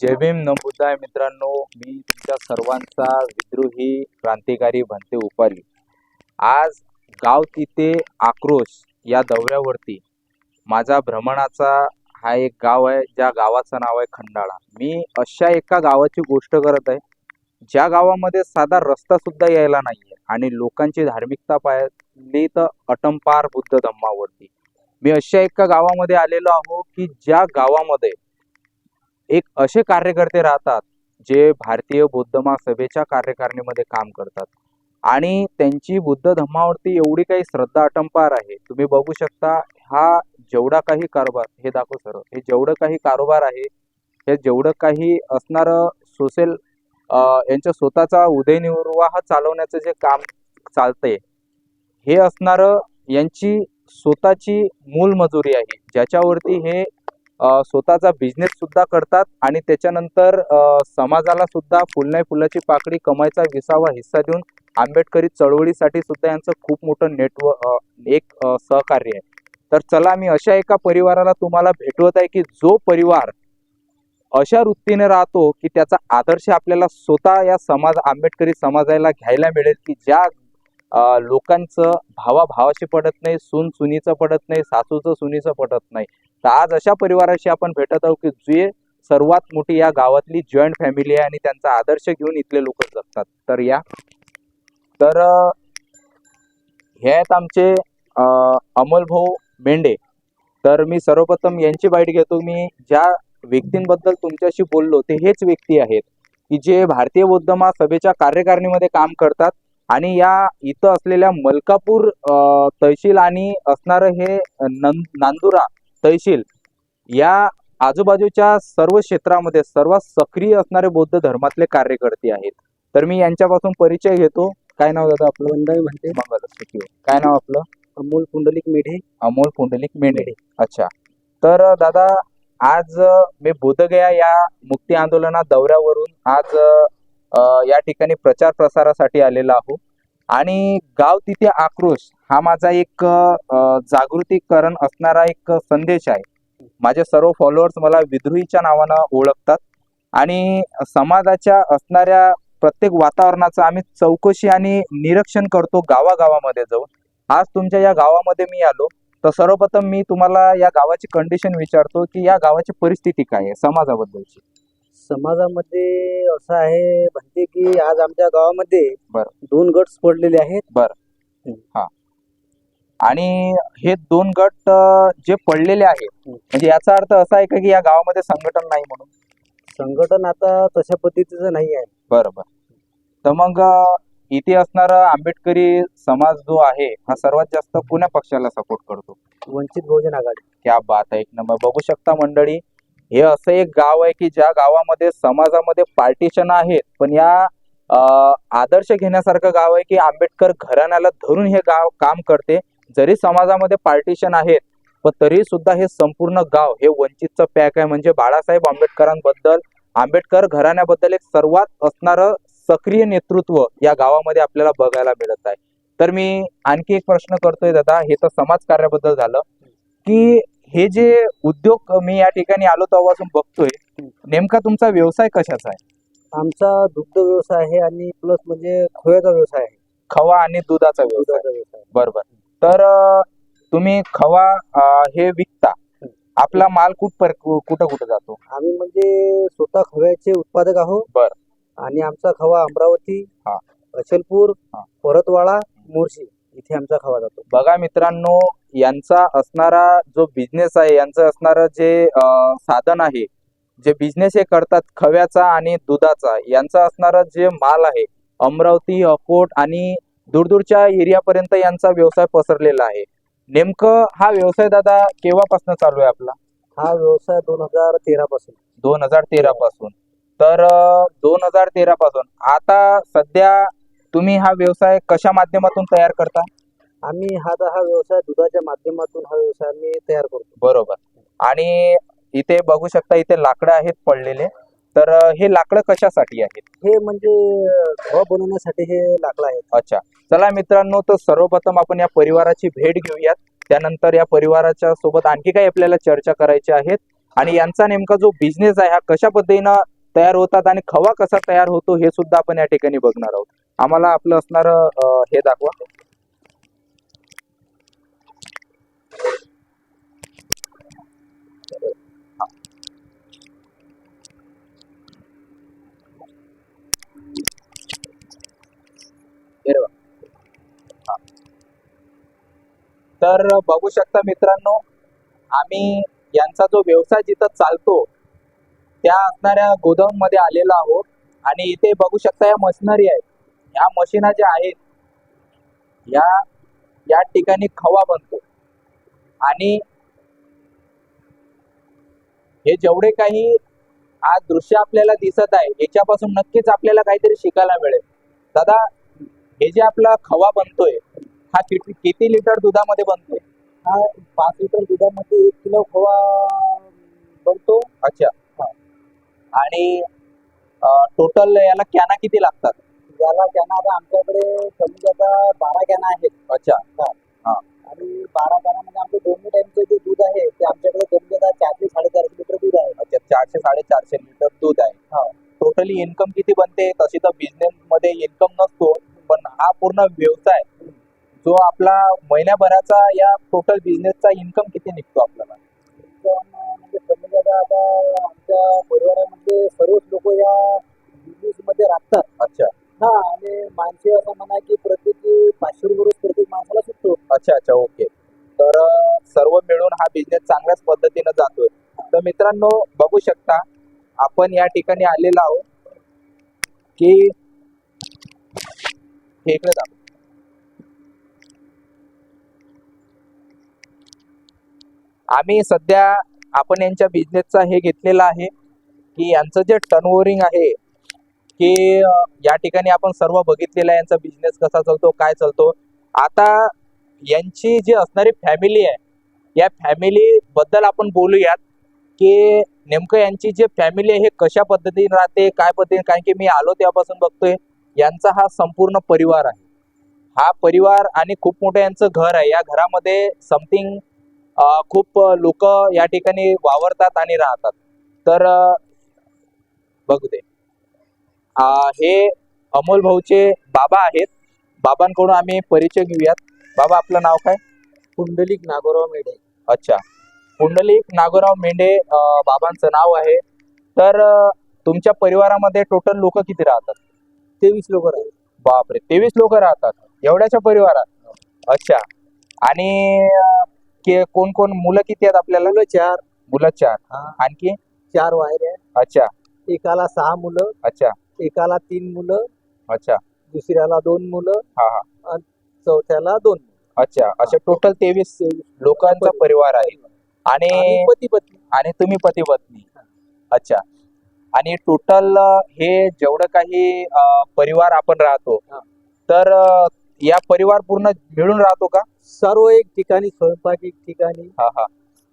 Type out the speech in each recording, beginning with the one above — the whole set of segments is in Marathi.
जय भीम नमोदाय मित्रांनो, मी तुमच्या सर्वांचा विद्रोही क्रांतिकारी भन्ते उपाली आज गाव तिथे आक्रोश या दौऱ्यावरती माझा भ्रमणाचा हा एक गाव आहे, ज्या गावाचं नाव आहे खंडाळा। मी अशा एका गावाची गोष्ट करत आहे ज्या गावामध्ये साधा रस्ता सुद्धा यायला नाहीये आणि लोकांची धार्मिकता पाहिली तर अटंपार बुद्ध धम्मावरती। मी अशा एका गावामध्ये आलेलो आहो की ज्या गावामध्ये एक असे कार्यकर्ते राहतात जे भारतीय बौद्ध महासभेच्या कार्यकारिणीमध्ये काम करतात आणि त्यांची बुद्ध धम्मावरती एवढी काही श्रद्धा अटंपार आहे। तुम्ही बघू शकता हा जेवढा काही कारभार, हे दाखव सर, हे जेवढं काही कारोबार आहे, हे जेवढं काही असणारं सोशल यांच्या स्वतःचा उदयनिर्वाह चालवण्याचं जे काम चालतंय, हे असणारं यांची स्वतःची मूल मजुरी आहे, ज्याच्यावरती हे स्वतःचा बिझनेस सुद्धा करतात आणि त्याच्यानंतर समाजाला सुद्धा फुल नाही फुलाची पाकळी कमाईचा 20वा हिस्सा देऊन आंबेडकरी चळवळीसाठी सुद्धा यांचं खूप मोठं एक सहकार्य आहे। तर चला, मी अशा एका परिवाराला तुम्हाला भेटवत आहे की जो परिवार अशा वृत्तीने राहतो की त्याचा आदर्श आपल्याला स्वतः या आंबेडकरी समाजाला घ्यायला मिळेल की ज्या लोकांचं भावाशी पडत नाही, सून सुनीचं पडत नाही, सासूचं सुनीचं पडत नाही। तर आज अशा परिवाराशी आपण भेटत आहोत की जे सर्वात मोठी या गावातली जॉईंट फॅमिली आहे आणि त्यांचा आदर्श घेऊन इथले लोक जगतात। तर हे आहेत आमचे अमोल भाऊ मेंढे। तर मी सर्वप्रथम यांची बाईट घेतो। मी ज्या व्यक्तींबद्दल तुमच्याशी बोललो ते हेच व्यक्ती आहेत की जे भारतीय बौद्ध महासभेच्या कार्यकारिणीमध्ये काम करतात आणि या इथं असलेल्या मलकापूर तहसील आणि असणारं हे नांदुरा तहसील या आजूबाजूच्या सर्व क्षेत्रामध्ये सर्वात सक्रिय असणारे बौद्ध धर्मातले कार्यकर्ते आहेत। तर मी यांच्यापासून परिचय घेतो। काय नाव दादा आपलं? वंदाई म्हणते मंगल। काय नाव आपलं? अमोल पुंडलिक मेढे। अमोल पुंडलिक मेढे। अच्छा, तर दादा आज मी बोधगया या मुक्ती आंदोलना दौऱ्यावरून आज या ठिकाणी प्रचार प्रसारासाठी आलेला आहो आणि गाव तिथे आक्रोश हा माझा एक जागृतीकरण असणारा एक संदेश आहे। माझे सर्व फॉलोअर्स मला विद्रोहीच्या नावानं ओळखतात आणि समाजाच्या असणाऱ्या प्रत्येक वातावरणाचं आम्ही चौकशी आणि निरीक्षण करतो गावागावामध्ये जाऊन। आज तुमच्या या गावामध्ये मी आलो तर सर्वप्रथम मी तुम्हाला या गावाची कंडिशन विचारतो की या गावाची परिस्थिती काय आहे समाजाबद्दलची। समाजामध्ये असं आहे म्हणते की आज आमच्या गावामध्ये दोन गट पडलेले आहेत। हा, आणि हे दोन गट जे पडलेले आहेत म्हणजे याचा अर्थ असा आहे का की या गावामध्ये संघटन नाही म्हणून? संघटन आता तशा पद्धतीचं नाही आहे। बरोबर। तर मग इथे असणारा आंबेडकरी समाज जो आहे हा सर्वात जास्त कोण्या पक्षाला सपोर्ट करतो? वंचित बहुजन आघाडी। क्या बात आहे, एक नंबर। बघू शकता मंडळी, हे असं एक गाव आहे की ज्या गावामध्ये समाजामध्ये पार्टिशन आहेत पण या आदर्श घेण्यासारखं गाव आहे की आंबेडकर घराण्याला धरून हे गाव काम करते। जरी समाजामध्ये पार्टिशन आहेत पण तरी सुद्धा हे संपूर्ण गाव हे वंचितचं पॅक आहे। म्हणजे बाळासाहेब आंबेडकरांबद्दल, आंबेडकर घराण्याबद्दल एक सर्वात असणारं सक्रिय नेतृत्व या गावामध्ये आपल्याला बघायला मिळत आहे। तर मी आणखी एक प्रश्न करतोय दादा, हे तर समाज कार्याबद्दल झालं की हे जे उद्योग मी या ठिकाणी आलो तेव्हापासून बघतोय, नेमका तुमचा व्यवसाय कशाचा आहे? आमचा दुग्ध व्यवसाय आहे आणि प्लस म्हणजे खोयाचा व्यवसाय आहे। खवा आणि दुधाचा व्यवसाय। बरोबर। तर तुम्ही खवा हे विकता, आपला माल कुठं जातो? आम्ही म्हणजे स्वतः खव्याचे उत्पादक आहोत। आणि आमचा खवा अमरावती, अचलपूर, परतवाडा, मोर्शी इथे आमचा खवा जातो। बघा मित्रांनो, यांचा असणारा जो बिझनेस आहे, यांचं असणारं जे साधन आहे, जे बिझनेस हे करतात खव्याचा आणि दुधाचा, यांचं असणारं जे माल आहे अमरावती, अकोट आणि दूरदूरच्या एरियापर्यंत यांचा व्यवसाय पसरलेला आहे। नेमकं हा व्यवसाय दादा केव्हापासून चालू आहे आपला? हा व्यवसाय 2013 पासून। 2013 पासून। तर 2013 पासून आता सध्या तुम्ही हा व्यवसाय कशा माध्यमातून तयार करता? आम्ही हा व्यवसाय दुधाच्या माध्यमातून हा व्यवसाय आम्ही तयार करतो। बरोबर। आणि इथे बघू शकता इथे लाकडं आहेत पडलेले, तर हे लाकडं कशासाठी आहेत? हे म्हणजे खवा बनवण्यासाठी हे लाकडं आहेत। अच्छा, चला मित्रांनो, तर सर्वप्रथम आपण या परिवाराची भेट घेऊयात, त्यानंतर या परिवाराच्या सोबत आणखी काही आपल्याला चर्चा करायची आहेत। आणि यांचा नेमका जो बिझनेस आहे हा कशा पद्धतीनं तयार होतात आणि खवा कसा तयार होतो हे सुद्धा आपण या ठिकाणी बघणार आहोत. आम्हाला आपलं असणारं हे दाखवा. तर बघू शकता मित्रांनो, आम्ही यांचा जो व्यवसाय जिथं चालतो त्या असणाऱ्या गोदाम मध्ये आलेलो आहोत आणि इथे बघू शकता या मशिनरी आहेत. या मशीना ज्या आहेत या ठिकाणी खवा बनतो आणि हे जेवढे काही आज दृश्य आपल्याला दिसत आहे याच्यापासून नक्कीच आपल्याला काहीतरी शिकायला मिळेल. दादा, हे जे आपला खवा बनतोय हा किती लिटर दुधामध्ये बनतोय? हा 5 लिटर दुधामध्ये 1 किलो खवा बनतो. अच्छा. आणि टोटल याला कॅना किती लागतात? याला कॅना आता आमच्याकडे कमी जाता 12 कॅना आहेत. अच्छा. आणि 12 कॅनामध्ये आमचं 2 टाइमचं जे दूध आहे ते आमच्याकडे कमी जाता 400 450 लिटर दूध आहे. अच्छा, 400 450 लिटर दूध आहे. टोटली इन्कम किती बनते? तशी तर बिझनेस मध्ये इन्कम नसतो, पण हा पूर्ण व्यवसाय जो आपला महिन्याभराचा या टोटल बिझनेसचा इन्कम किती निघतो आपल्याला? म्हणजे कमी जाता आता आमच्या परिवारामध्ये सर्वच लोक या बिझनेस मध्ये राहतात. अच्छा. आणि माणसे असं म्हणा की प्रत्येकी 500 रुपये रोज प्रत्येक माणसाला सुटतो. अच्छा, ओके. तर सर्व मिळून हा बिझनेस चांगल्याच पद्धतीने जातोय. तर मित्रांनो, बघू शकता आपण या ठिकाणी आलेलो आहोत की इकडे जा. आम्ही सध्या आपण यांच्या बिझनेसचा हे घेतलेला आहे की यांचं जे टर्नओव्हरिंग आहे की या ठिकाणी आपण सर्व बघितलेलं आहे यांचा बिझनेस कसा चालतो, काय चालतो. आता यांची जी असणारी फॅमिली आहे या फॅमिली बद्दल आपण बोलूयात की नेमकं यांची जी फॅमिली आहे हे कशा पद्धतीने राहते, काय पद्धतीने. कारण की मी आलो तेव्हापासून बघतोय यांचा हा संपूर्ण परिवार आहे. हा परिवार आणि खूप मोठं यांचं घर आहे. या घरामध्ये समथिंग खूप लोक या ठिकाणी वावरतात आणि राहतात. तर बघू दे, हे अमोल भाऊचे बाबा आहेत. बाबांकडून आम्ही परिचय घेऊयात. बाबा, आपलं नाव काय? पुंडलिक नागोराव मेढे. अच्छा, पुंडलिक नागोराव मेंढे बाबांचं नाव आहे. तर तुमच्या परिवारामध्ये टोटल लोक किती राहतात? 23 लोक राहतात. बापरे, 23 लोक राहतात एवढ्याच्या परिवारात? अच्छा. आणि कोण कोण, मुलं किती आहेत आपल्याला? मुलं 4. आणखी 4 वायर आहे. अच्छा. एकाला 6 मुलं. अच्छा. एकाला 3 मुलं. अच्छा. दुसऱ्याला 2 मुलं. आणि चौथ्याला 2. अच्छा, असे टोटल 23 लोकांचा परिवार आहे. आणि पती पत्नी. आणि तुम्ही पती पत्नी. अच्छा. आणि टोटल हे जेवढं काही परिवार आपण राहतो तर या परिवार पूर्ण मिळून राहतो का? सर्व एक ठिकाणी, स्वयंपाक एक ठिकाणी.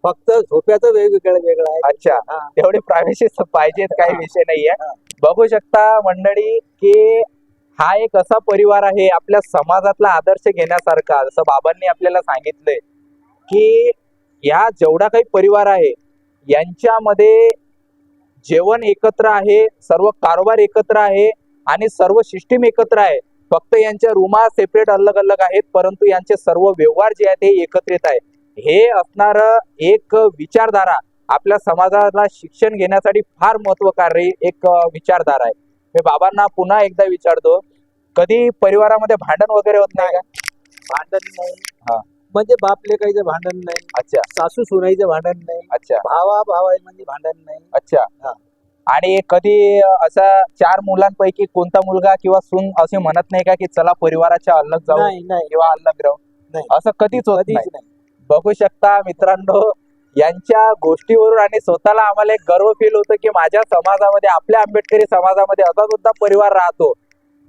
फक्त झोप्याचं वेगळं आहे. अच्छा, तेवढी प्रायव्हसी पाहिजे, काही विषय नाहीये. बघू शकता मंडळी की हा एक असा परिवार आहे आपल्या समाजातला आदर्श घेण्यासारखा. जसं बाबांनी आपल्याला सांगितलंय की या जेवढा काही परिवार आहे यांच्यामध्ये जेवण एकत्र आहे, सर्व कारभार एकत्र आहे आणि सर्व सिस्टीम एकत्र आहे. फक्त यांच्या रूमा सेपरेट अलग अलग आहेत, परंतु यांचे सर्व व्यवहार जे आहेत ते एकत्रित आहे. हे असणार एक विचारधारा आपल्या समाजाला शिक्षण घेण्यासाठी फार महत्वकारी एक विचारधारा आहे. मी बाबांना पुन्हा एकदा विचारतो, कधी परिवारामध्ये भांडण वगैरे होत नाही का? भांडण नाही. म्हणजे बाप लेकाईचं भांडण नाही. अच्छा. सासू सुनाईचं भांडण नाही. अच्छा. भावा भावामध्ये भांडण नाही. अच्छा. आणि कधी असा 4 मुलांपैकी कोणता मुलगा किंवा सून असे म्हणत नाही का की चला परिवाराच्या अलग जाऊ किंवा अलग राहू? असं कधीच होत नाही. बघू शकता मित्रांनो, यांच्या गोष्टीवरून आणि स्वतःला आम्हाला एक गर्व फील होतं की माझ्या समाजामध्ये, आपल्या आंबेडकरी समाजामध्ये असा सुद्धा परिवार राहतो.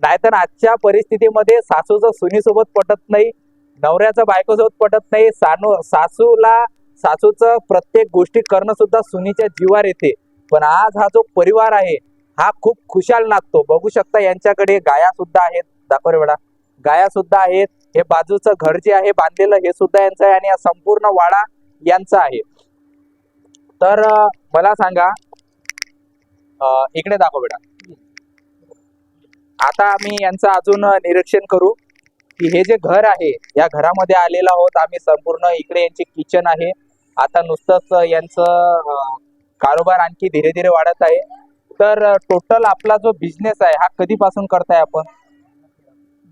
नाहीतर आजच्या परिस्थितीमध्ये सासूचं सुनीसोबत पटत नाही, नवऱ्याचं बायकोसोबत पटत नाही, सासूचं प्रत्येक गोष्टी करणं सुद्धा सुनीच्या जीवावर येते. पण आज हा जो परिवार आहे हा खूप खुशाल नाचतो. बघू शकता यांच्याकडे गाया सुद्धा आहेत. दाखव रे बेटा, गाया सुद्धा आहेत. हे बाजूचं घर जे आहे बांधलेलं हे सुद्धा यांचं आहे आणि हा संपूर्ण वाडा यांचा आहे. तर मला सांगा, इकडे दाखव बेटा. आता आम्ही यांचं अजून निरीक्षण करू की हे जे घर आहे, या घरामध्ये आलेलो आहोत आम्ही संपूर्ण. इकडे यांचे किचन आहे. आता नुसतंच यांचं कारोबार आणखी धीरे धीरे वाढत आहे. तर टोटल आपला जो बिझनेस आहे हा कधीपासून करताय आपण?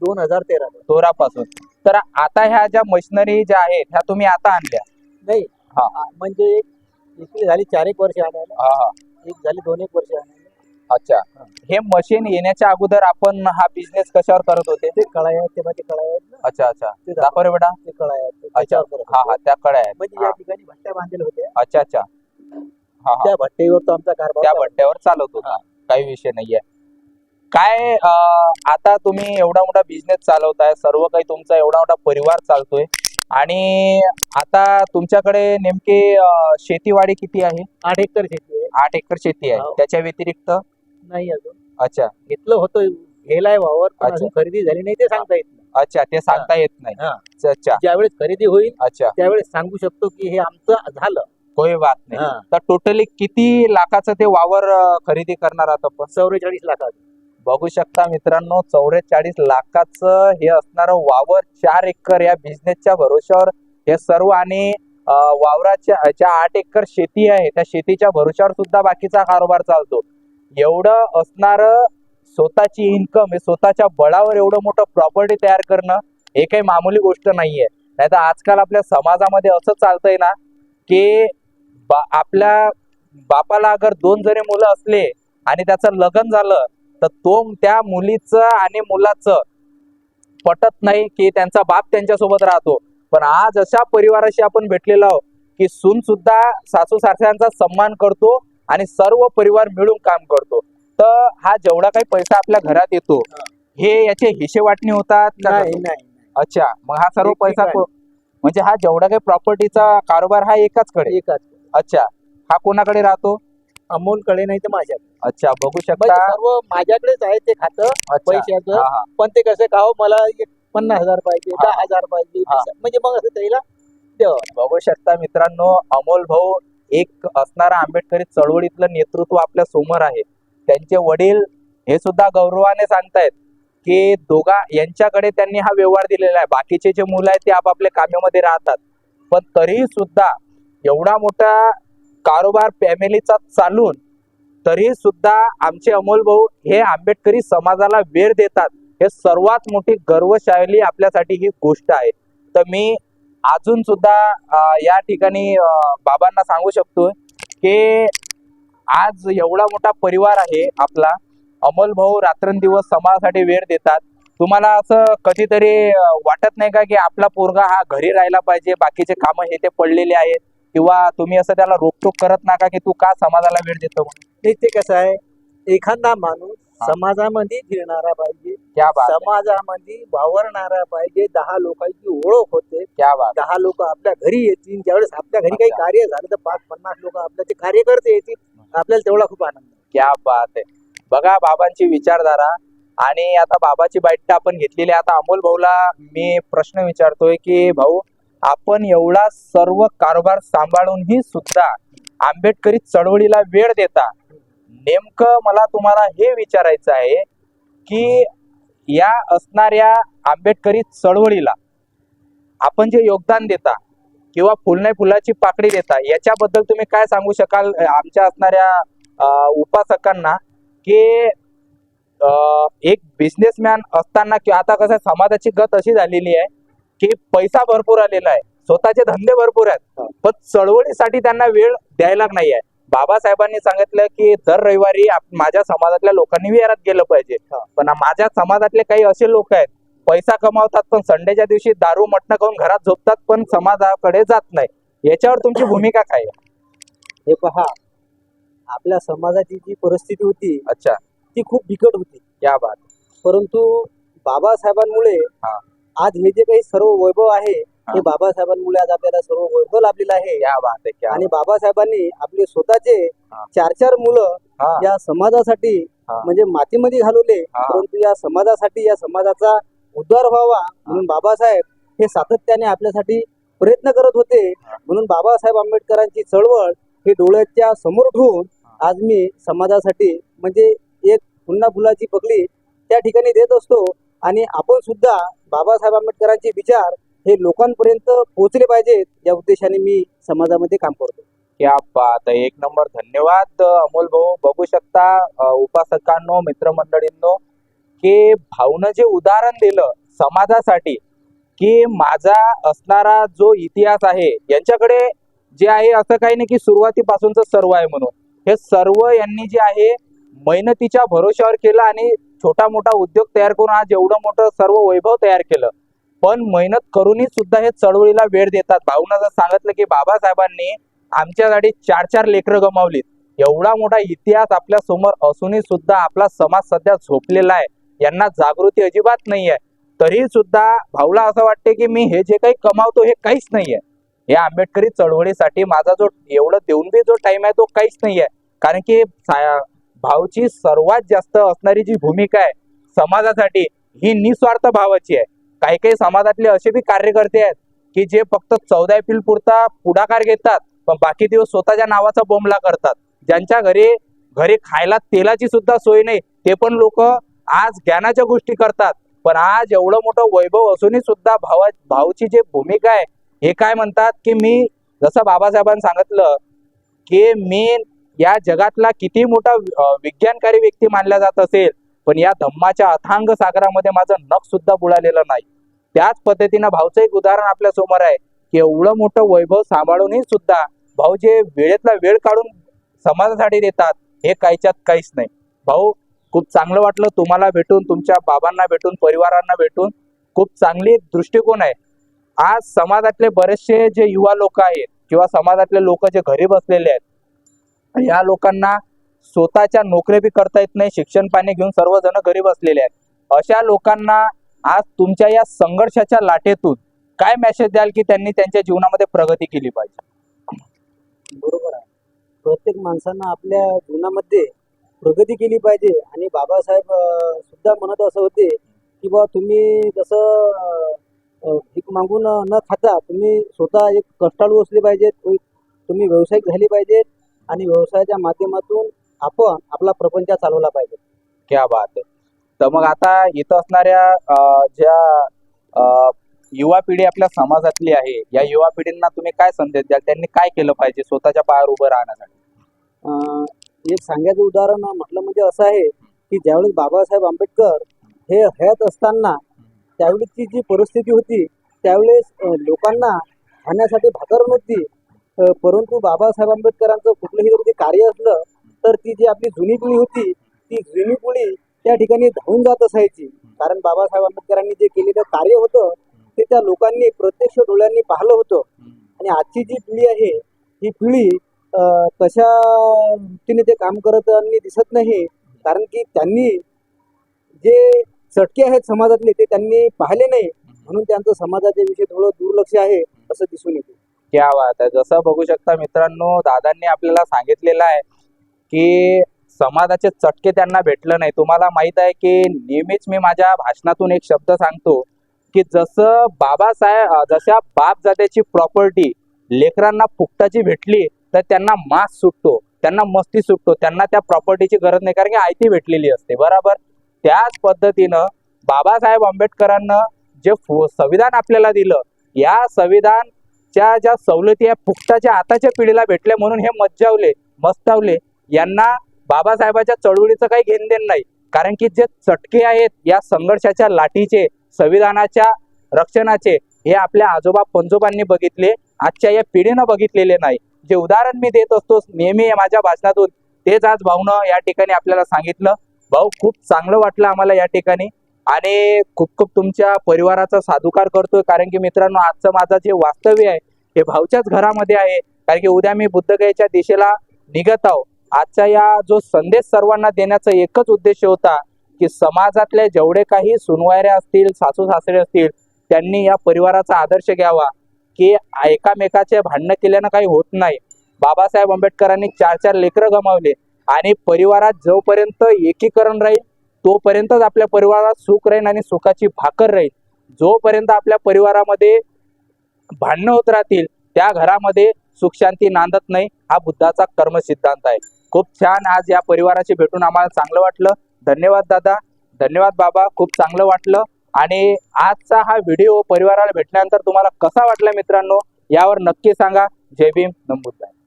2013 पासून. तर आता ह्या ज्या मशिनरी ज्या आहेत ह्या तुम्ही आता आणल्या? नाही, हा. म्हणजे एक झाली 4-1 वर्ष आणायला, हा. एक झाली 2-1 वर्ष आणायला. अच्छा. हे मशीन येण्याच्या अगोदर आपण हा बिझनेस कशावर करत होते? ते कळाई आहेत, ते माझे कळाई आहेत ना. अच्छा अच्छा, ते दाखव रे बेटा. ते कळाई आहेत, ते अच्छा. त्याच्यावर करत हा होतो. हा, त्या कळ्या आहेत. म्हणजे या ठिकाणी भट्ट्या बांधलेल्या होत्या. अच्छा अच्छा. हा हा, त्या भट्टीवर तो आमचा कारभार त्या चालू. भट्ट्यावर चालवत होता. काही विषय नाहीये. काय आता तुम्ही एवढा मोठा बिझनेस चालवताय, सर्व काही तुमचा एवढा मोठा परिवार चालतोय, आणि आता तुमच्याकडे नेमके शेतीवाडी किती आहे? 8 एकर शेती आहे. 8 एकर शेती आहे. हो. त्याच्या व्यतिरिक्त? नाही, अजून अच्छा घेतलं होतं, घ्यायलाय वावर, पण अच्छा. अजून खरेदी झाली नाही, ते सांगता येत नाही. अच्छा, ते सांगता येत नाही. हा. अच्छा ज्यावेळेस खरेदी होईल अच्छा, त्यावेळेस सांगू शकतो की हे आमचं झालं. कोई बात नाही. हा. तर टोटली किती लाखाचं ते वावर खरेदी करणार आहात आपण? 44 लाखाचं. बघू शकता मित्रांनो, 44 लाखाचं हे असणारं वावर, 4 एकर या बिझनेसच्या भरोश्यावर हे सर्व, आणि वावराच्या ज्या 8 एकर शेती आहे त्या शेतीच्या भरोश्यावर सुद्धा बाकीचा कारोबार चालतो. एवढं असणारं स्वतःची इन्कम, स्वतःच्या बळावर एवढं मोठं प्रॉपर्टी तयार करणं हे काही मामूली गोष्ट नाहीये. नाही तर आजकाल आपल्या समाजामध्ये असं चालतंय ना की आपल्या बापाला अगर 2 जरी मुलं असले आणि त्याचं लग्न झालं तर त्या मुलीचं आणि मुलाचं पटत नाही की त्यांचा बाप त्यांच्यासोबत राहतो. पण आज अशा परिवाराशी आपण भेटलेलो आहोत की सून सुद्धा सासू सासऱ्यांचा सन्मान करतो आणि सर्व परिवार मिळून काम करतो. तर हा जेवढा काही पैसा आपल्या घरात येतो हे याचे हिशे वाटणी होतात का? नाही नाही. अच्छा, मग हा सर्व एक पैसा ठिकाणी. म्हणजे हा जेवढा काही प्रॉपर्टीचा कारोबार हा एकाच कडे? एकाच. अच्छा, हा कोणाकडे राहतो? अमोलकडे नाही तर माझ्याकडे. अच्छा, बघू म्हणजे शकता. सर्व माझ्याकडेच आहे ते खातं अच्छा. पैशाचं. हा, हा. पण ते कसं का हो, मला 50,000 पाहिजे, हा. 10,000 पाहिजे, हा. म्हणजे मग असं त्याला द्यावं. बघू शकता मित्रांनो, अमोल भाऊ एक असणारा आंबेडकरी चळवळीतलं नेतृत्व आपल्या समोर आहे. त्यांचे वडील हे सुद्धा गौरवाने सांगतायत की यांच्याकडे त्यांनी हा व्यवहार दिलेला आहे. बाकीचे जे मुलं आहेत ते आपापल्या कामामध्ये राहतात, पण तरीही सुद्धा एवढा मोठा कारोबार फॅमिलीचा चालून तरी सुद्धा आमचे अमोल भाऊ हे आंबेडकरी समाजाला वेळ देतात. हे सर्वात मोठी गर्वशाली आपल्यासाठी ही गोष्ट आहे. तर मी अजून सुद्धा या ठिकाणी बाबांना सांगू शकतो की आज एवढा मोठा परिवार आहे आपला. अमोल भाऊ रात्रंदिवस समाजासाठी वेळ देतात. तुम्हाला असं कधीतरी वाटत नाही का की आपला पोरगा हा घरी राहायला पाहिजे, बाकीचे कामं हे ते पडलेले आहेत, किंवा तुम्ही असं त्याला रोकटोक करत नका की तू का समाजाला वेळ देतो म्हणून? ते कसं आहे, एखादा माणूस समाजामध्ये फिरणारा पाहिजे, क्या बात आहे. समाजामध्ये वावरणारा पाहिजे. 10 लोकांची ओळख होते. क्या बात. 10 लोक आपल्या घरी येतील. ज्यावेळेस आपल्या घरी काही अच्छा. कार्य झालं तर 5-50 लोक आपल्या ते कार्यकर्ते येतील. आपल्याला तेवढा खूप आनंद आहे. क्या बात आहे. बघा बाबांची विचारधारा. आणि आता बाबाची बाईट आपण घेतलेली. आता अमोल भाऊला मी प्रश्न विचारतोय की भाऊ, आपण एवढा सर्व कारभार सांभाळूनही सुद्धा आंबेडकरी चळवळीला वेळ देता, नेमकं मला तुम्हाला हे विचारायचं आहे की या असणाऱ्या आंबेडकरी चळवळीला आपण जे योगदान देता किंवा फुल नाही फुलाची पाकळी देता, याच्याबद्दल तुम्ही काय सांगू शकाल आमच्या असणाऱ्या उपासकांना की एक बिझनेसमॅन असताना, की आता कसं समाजाची गत अशी झालेली आहे की पैसा भरपूर आलेला आहे, स्वतःचे धंदे भरपूर आहेत, पण चळवळीसाठी त्यांना वेळ द्यायला नाही आहे. बाबासाहेबांनी सांगितलं की दर रविवारी माझ्या समाजातल्या लोकांनी विहारात गेलं पाहिजे. पण माझ्या समाजातले काही असे लोक आहेत, पैसा कमावतात पण संडेच्या दिवशी दारू मटणं खाऊन घरात झोपतात, पण समाजाकडे जात नाही. याच्यावर तुमची भूमिका काय आहे? हे पहा, आपल्या समाजाची जी परिस्थिती होती अच्छा, ती खूप बिकट होती. क्या बात. परंतु बाबासाहेबांमुळे आज हे जे काही सर्व वैभव आहे ते बाबासाहेबांमुळे आज आपल्याला सर्व वैभव लाभलेलं आहे. क्या बात आहे. क्या आणि बाबासाहेबांनी आपले स्वतःचे 4-4 मुलं या समाजासाठी म्हणजे मातीमध्ये घालवले. परंतु या समाजासाठी, या समाजाचा उद्धार व्हावा म्हणून बाबासाहेब हे सातत्याने आपल्यासाठी प्रयत्न करत होते. म्हणून बाबासाहेब आंबेडकरांची चळवळ हे डोळ्याच्या समोर ठेवून आज मी समाजासाठी म्हणजे एक पुन्हा फुलाची पगडी त्या ठिकाणी देत असतो. आणि आपण सुद्धा बाबासाहेब आंबेडकरांचे विचार हे लोकांपर्यंत पोहोचले पाहिजेत या उद्देशाने मी समाजामध्ये काम करतो. क्या बात आहे, एक नंबर. धन्यवाद अमोल भाऊ. बघू शकता उपासकांनो, मित्रमंडळींनो, की भाऊनं जे उदाहरण दिलं समाजासाठी, की माझा असणारा जो इतिहास आहे यांच्याकडे जे आहे असं काही नाही की सुरुवातीपासूनच सर्व आहे म्हणून. हे सर्व यांनी जे आहे मेहनतीच्या भरोश्यावर केलं आणि छोटा मोठा उद्योग तयार करून आज एवढं मोठं सर्व वैभव तयार केलं. पण मेहनत करूनही सुद्धा हे चळवळीला वेळ देतात. भाऊनं जर सांगितलं की बाबासाहेबांनी आमच्यासाठी 4 लेकरं गमावलीत. एवढा मोठा इतिहास आपल्या समोर असूनही सुद्धा आपला समाज सध्या झोपलेला आहे, यांना जागृती अजिबात नाहीये. तरी सुद्धा भाऊला असं वाटते की मी हे जे काही कमावतो हे काहीच नाहीये. हे आंबेडकरी चळवळीसाठी माझा जो एवढं देऊन बी जो टाइम आहे तो काहीच नाहीये. कारण की भाऊची सर्वात जास्त असणारी जी भूमिका आहे समाजासाठी ही निस्वार्थ भावाची आहे. काही काही समाजातले असे बी कार्यकर्ते आहेत की जे फक्त 14 एप्रिल पुरता पुढाकार घेतात पण बाकी दिवस स्वतःच्या नावाचा बोंबला करतात. ज्यांच्या घरी खायला तेलाची सुद्धा सोय नाही ते पण लोक आज ज्ञानाच्या गोष्टी करतात. पण आज एवढं मोठं वैभव असूनही सुद्धा भाऊची जी भूमिका आहे हे काय म्हणतात की मी जसं बाबासाहेबांनी सांगितलं की मी या जगातला किती मोठा विज्ञानकारी व्यक्ती मानला जात असेल पण या धम्माच्या अथांग सागरामध्ये माझं नख सुद्धा बुडालेलं नाही. त्याच पद्धतीनं भाऊचं एक उदाहरण आपल्या समोर आहे की एवढं मोठं वैभव सांभाळूनही सुद्धा भाऊ जे वेळेतला वेळ काढून समाजासाठी देतात हे काहीच्यात काहीच नाही. भाऊ, खूप चांगलं वाटलं तुम्हाला भेटून, तुमच्या बाबांना भेटून, परिवारांना भेटून. खूप चांगली दृष्टिकोन आहे. आज समाजातले बरेचसे जे युवा लोक आहेत किंवा समाजातले लोक जे घरी बसलेले आहेत या लोकांना स्वतःच्या नोकरी बी करता येत नाही, शिक्षण पाणी घेऊन सर्वजण घरी बसलेले आहेत. अशा लोकांना आज तुमच्या या संघर्षाच्या लाटेतून काय मेसेज द्याल की त्यांनी त्यांच्या जीवनामध्ये प्रगती केली पाहिजे? बरोबर आहे. प्रत्येक माणसानं आपल्या जीवनामध्ये प्रगती केली पाहिजे. आणि बाबासाहेब सुद्धा म्हणत असं होते की बा तुम्ही जसं भीक मागून न खाता तुम्ही स्वतः एक कष्टाळू असले पाहिजेत, तुम्ही व्यावसायिक झाले पाहिजेत आणि व्यवसायाच्या माध्यमातून आपण आपला प्रपंच चालवला पाहिजे. क्या बात आहे. तर मग आता इथं असणाऱ्या ज्या युवा पिढी आपल्या समाजातली आहे या युवा पिढींना तुम्ही काय संदेश द्याल? त्यांनी काय केलं पाहिजे स्वतःच्या पायावर उभं राहण्यासाठी? एक सांगायचं उदाहरण म्हटलं म्हणजे असं आहे की ज्यावेळेस बाबासाहेब आंबेडकर हे हयात असताना त्यावेळेसची जी परिस्थिती होती त्यावेळेस लोकांना खाण्यासाठी भाकर नव्हती. परंतु बाबासाहेब आंबेडकरांचं कुठलंही जर कार्य असलं तर ती जी आपली जुनी पिढी होती ती जुनी पिढी त्या ठिकाणी धावून जात असायची. कारण बाबासाहेब आंबेडकरांनी जे केलेलं कार्य होतं ते त्या लोकांनी प्रत्यक्ष डोळ्यांनी पाहिलं होतं. आणि आजची जी पिढी आहे ही पिढी तशा वृत्तीने ते काम करत दिसत नाही. कारण की त्यांनी जे चटके आहेत समाजातले ते त्यांनी पाहिले नाही, म्हणून त्यांचं समाजाच्या विषयी थोडं दुर्लक्ष आहे असं दिसून येते. क्या बात आहे. जसं बघू शकता मित्रांनो, दादांनी आपल्याला सांगितलेलं आहे की समाजाचे चटके त्यांना भेटलं नाही. तुम्हाला माहित आहे की नेहमीच मी माझ्या भाषणातून एक शब्द सांगतो की जसं जशा बाप जात्याची प्रॉपर्टी लेकरांना फुकटाची भेटली तर त्यांना मास सुटतो, त्यांना मस्ती सुटतो, त्यांना त्या प्रॉपर्टीची गरज नाही कारण की आयती भेटलेली असते. बरोबर. त्याच पद्धतीनं बाबासाहेब आंबेडकरांना जे संविधान आपल्याला दिलं या संविधानच्या ज्या सवलती या फुकटाच्या आताच्या पिढीला भेटल्या म्हणून हे मस्तावले यांना बाबासाहेबाच्या चळवळीचं काही घेणदेण नाही. कारण की जे चटके आहेत या संघर्षाच्या लाटीचे, संविधानाच्या रक्षणाचे हे आपल्या आजोबा पंजोबांनी बघितले, आजच्या या पिढीनं बघितलेले नाही. जे उदाहरण मी देत असतो नेहमी माझ्या भाषणातून तेच आज भाऊनं या ठिकाणी आपल्याला सांगितलं. भाऊ, खूप चांगलं वाटलं आम्हाला या ठिकाणी आणि खूप खूप तुमच्या परिवाराचा साधुकार करतोय. कारण की मित्रांनो आजचं माझं जे वास्तव्य आहे हे भाऊच्याच घरामध्ये आहे. कारण की उद्या मी बुद्धगयेच्या दिशेला निघत आहो. आजचा या जो संदेश सर्वांना देण्याचा एकच उद्देश होता की समाजातले जेवढे काही सुनवायऱ्या असतील, सासू सासरे असतील, त्यांनी या परिवाराचा आदर्श घ्यावा की एकामेकाचे भांडणं केल्यानं काही होत नाही. बाबासाहेब आंबेडकरांनी 4 लेकरं गमावले आणि परिवारात जोपर्यंत एकीकरण राहील तोपर्यंतच आपल्या परिवारात सुख राहील आणि सुखाची भाकर राहील. जोपर्यंत आपल्या परिवारामध्ये भांडणं होत राहतील त्या घरामध्ये सुख शांती नांदत नाही, हा बुद्धाचा कर्म सिद्धांत आहे. खूप छान आज या परिवाराशी भेटून आम्हाला चांगलं वाटलं. धन्यवाद दादा, धन्यवाद बाबा, खूप चांगलं वाटलं. आणि आजचा हा व्हिडिओ परिवाराला भेटल्यानंतर तुम्हाला कसा वाटला मित्रांनो, यावर नक्की सांगा. जय भीम, नमो बुद्धाय.